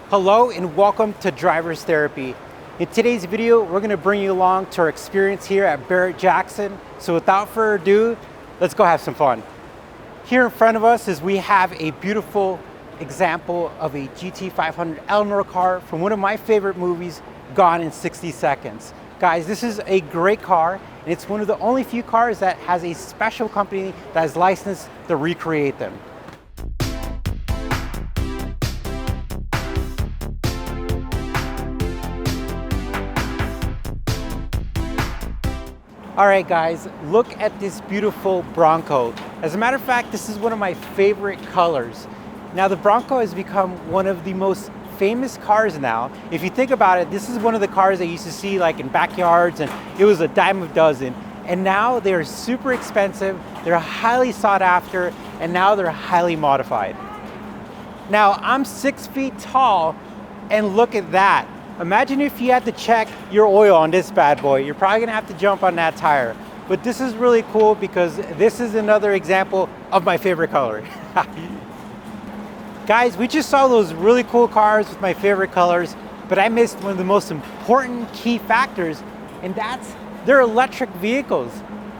Hello and welcome to Driver's Therapy. In today's video, we're going to bring you along to our experience here at Barrett-Jackson. So without further ado, let's go have some fun. Here in front of us is we have a beautiful example of a GT500 Eleanor car from one of my favorite movies, Gone in 60 Seconds. Guys, this is a great car, and it's one of the only few cars that has a special company that is licensed to recreate them. All right, guys, look at this beautiful Bronco. As a matter of fact, this is one of my favorite colors. Now, the Bronco has become one of the most famous cars now. If you think about it, this is one of the cars I used to see like in backyards, and it was a dime a dozen. And now they're super expensive, they're highly sought after, and now they're highly modified. Now, I'm 6 feet tall, and look at that. Imagine if you had to check your oil on this bad boy. You're probably gonna have to jump on that tire. But this is really cool because this is another example of my favorite color. Guys, we just saw those really cool cars with my favorite colors, but I missed one of the most important key factors, and that's they're electric vehicles.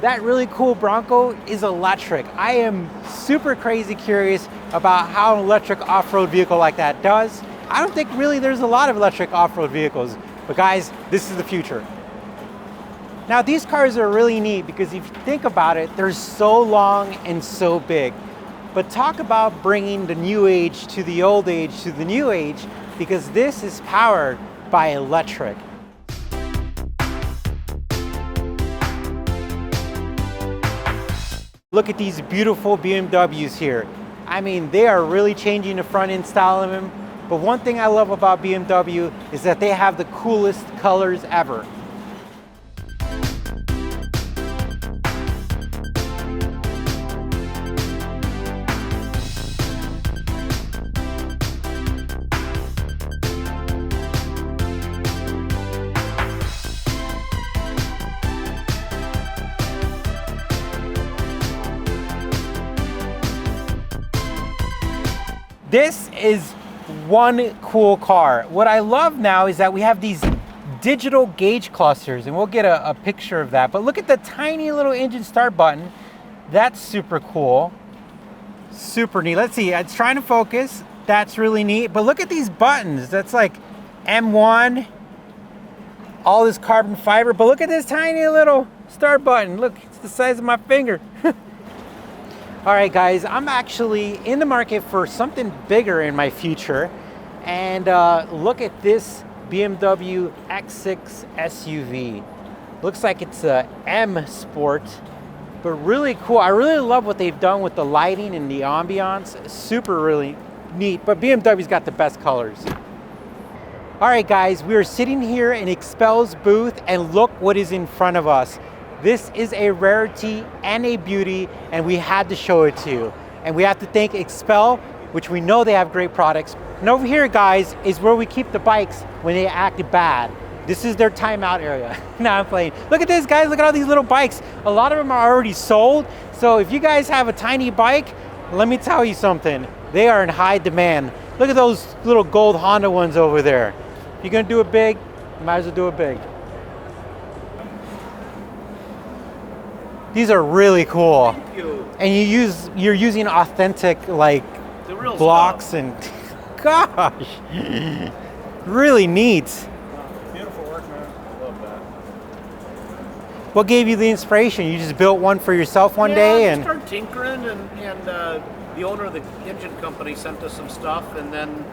That really cool Bronco is electric. I am super crazy curious about how an electric off-road vehicle like that does. I don't think really there's a lot of electric off-road vehicles, but guys, this is the future. Now, these cars are really neat because if you think about it, they're so long and so big. But talk about bringing the new age to the old age to the new age, because this is powered by electric. Look at these beautiful BMWs here. I mean, they are really changing the front end style of them. But one thing I love about BMW is that they have the coolest colors ever. This is one cool car. What I love now is that we have these digital gauge clusters, and we'll get a picture of that. But look at the tiny little engine start button. That's super cool. Super neat. Let's see, it's trying to focus. That's really neat. But look at these buttons. That's like M1, all this carbon fiber. But look at this tiny little start button. Look, it's the size of my finger. All right, guys, I'm actually in the market for something bigger in my future. And look at this BMW X6 SUV. Looks like it's a M Sport, but really cool. I really love what they've done with the lighting and the ambiance. Super really neat, but BMW's got the best colors. All right, guys, we are sitting here in Expel's booth, and look what is in front of us. This is a rarity and a beauty, and we had to show it to you. And we have to thank Expel, which we know they have great products. And over here, guys, is where we keep the bikes when they act bad. This is their timeout area. Now I'm playing. Look at this, guys. Look at all these little bikes. A lot of them are already sold. So if you guys have a tiny bike, let me tell you something. They are in high demand. Look at those little gold Honda ones over there. If you're gonna do it big, you might as well do it big. These are really cool. Thank you. And you're using authentic like The real blocks stuff. and gosh, really neat. Beautiful work, man. I love that. What gave you the inspiration? You just built one for yourself one day, I and started tinkering, and the owner of the engine company sent us some stuff, and then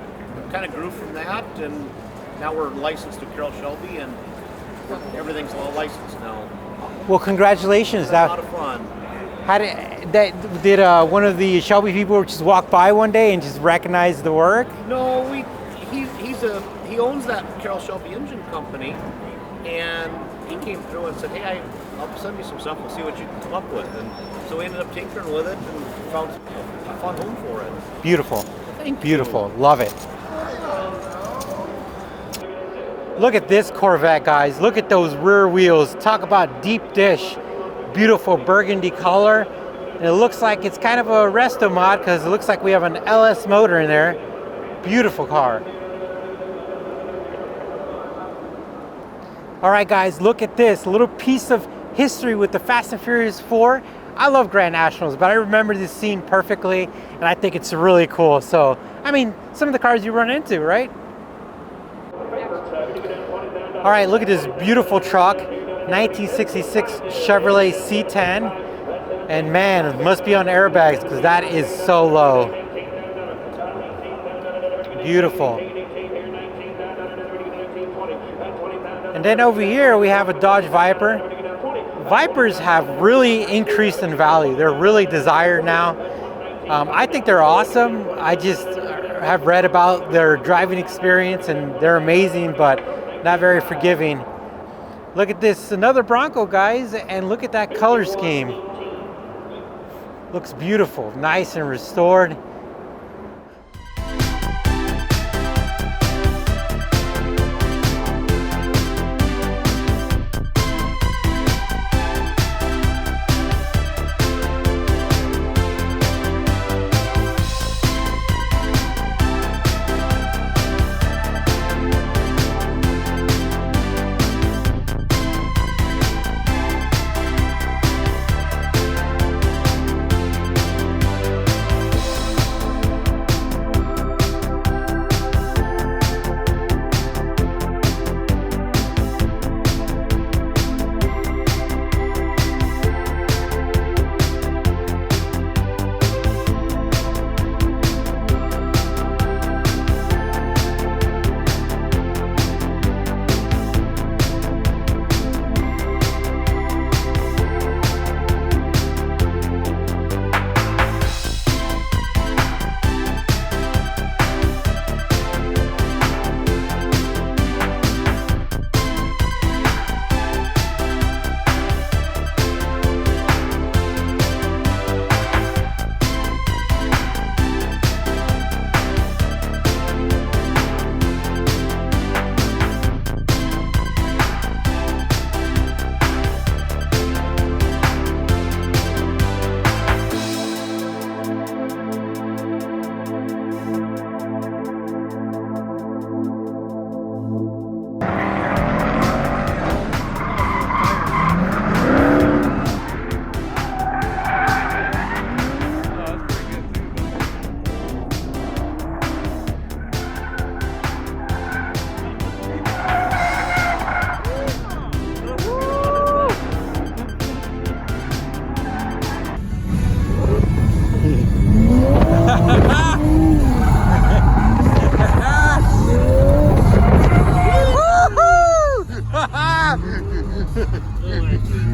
kind of grew from that, and now we're licensed to Carroll Shelby, and everything's all licensed now. well, congratulations. It's a lot of fun. How did one of the Shelby people just walk by one day and just recognize the work? No, he owns that Carroll Shelby engine company, and he came through and said, "Hey, I'll send you some stuff. We'll see what you can come up with." And so we ended up tinkering with it and found a fun home for it. Beautiful. Thank you. Beautiful. Love it. Look at this Corvette, guys. Look at those rear wheels. Talk about deep dish. Beautiful burgundy color. And it looks like it's kind of a resto mod because it looks like we have an LS motor in there. Beautiful car. All right, guys, look at this. A little piece of history with the Fast and Furious 4. I love Grand Nationals, but I remember this scene perfectly, and I think it's really cool. So, I mean, some of the cars you run into, right? All right, look at this beautiful truck, 1966 Chevrolet C10. And man, it must be on airbags because that is so low. Beautiful. And then over here we have a Dodge Viper. Vipers have really increased in value. They're really desired now. I think they're awesome. I just have read about their driving experience and they're amazing, but not very forgiving. Look at this, another Bronco, guys, and look at that color scheme. Looks beautiful, nice and restored.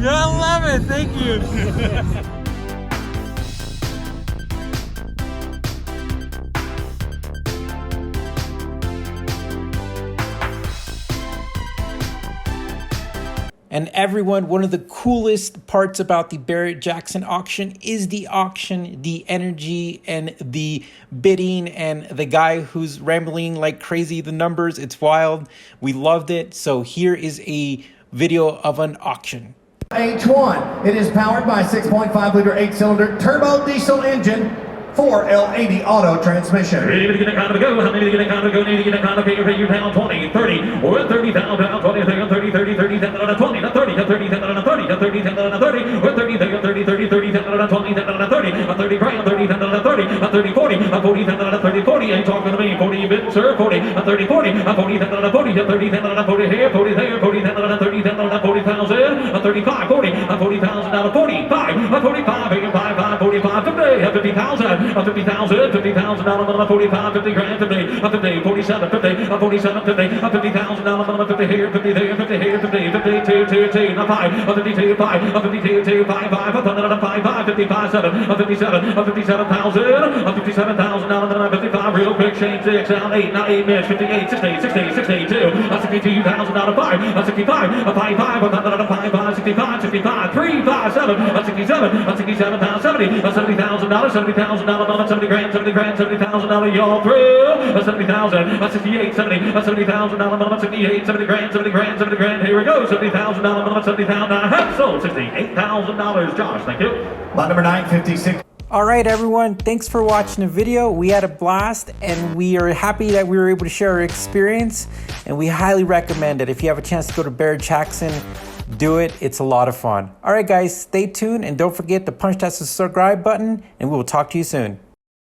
Yeah, I love it. Thank you. And everyone, one of the coolest parts about the Barrett-Jackson auction is the auction, the energy, and the bidding, and the guy who's rambling like crazy, the numbers. It's wild. We loved it. So here is a video of an auction. H1. It is powered by a 6.5 liter 8-cylinder turbo diesel engine, 4L80 auto transmission. Ready to get a kind of go? How many to get a kind of go? Need to get a kind of pay you pound 20, 30, or 30 pound, 20, 30, 30, 30, 10 on a 20, 30, 30, 10 on a 30, 30, 10 on a 30, or 30, 30, 30, 30, 10 on a 20, 10 on a 30, a 30 grand, 30, 10 on a 30, a 30, 40, a 40, 10 on a 30, 40, ain't talking to me, 40 bit, sir, 40, a 30, 40, a 40, 10 on a 40, a 30, 10 on a 40 here, 40 there, 40, 10 on a 30, 10 on a 40,000, a 35, 40, a 40,000 out of 45, a 45, 5, 45, 50, a 50,000, a 50,000. $50,000 on a 45, 50 grand, 50, a 50, 47, 50, a 47, 50, a $50,000 on a 50 here, 50 there, 50 here, 50, 52, 2, a 5, a 52, 5, a 52, 2, 5, 5, a 100, a 5, 5, 55, 7, a 57, a 57,000, a 57,000 on a 55, real quick, change 6, down 8, now 8 minutes, 58, 60, 60, 62, a 62,000 out of 5, a 65, a 55, a 100, a 5, 5, 65, 65, 3, 5, 7, a 67, a 67,000, 70, a $70,000, $70,000 on a 70 grand, 70 grand, $70,000, y'all through, a 70,000, a 68, 70, a $70,000 minimum, 68, 70 grand, 70 grand, 70 grand, here we go, $70,000 minimum, 70,000, I have sold $68,000, Josh, thank you. Lot number 956. All right, everyone, thanks for watching the video. We had a blast and we are happy that we were able to share our experience, and we highly recommend it. If you have a chance to go to Barrett-Jackson, do it. It's a lot of fun. All right, guys, stay tuned and don't forget to punch that subscribe button, and we will talk to you soon.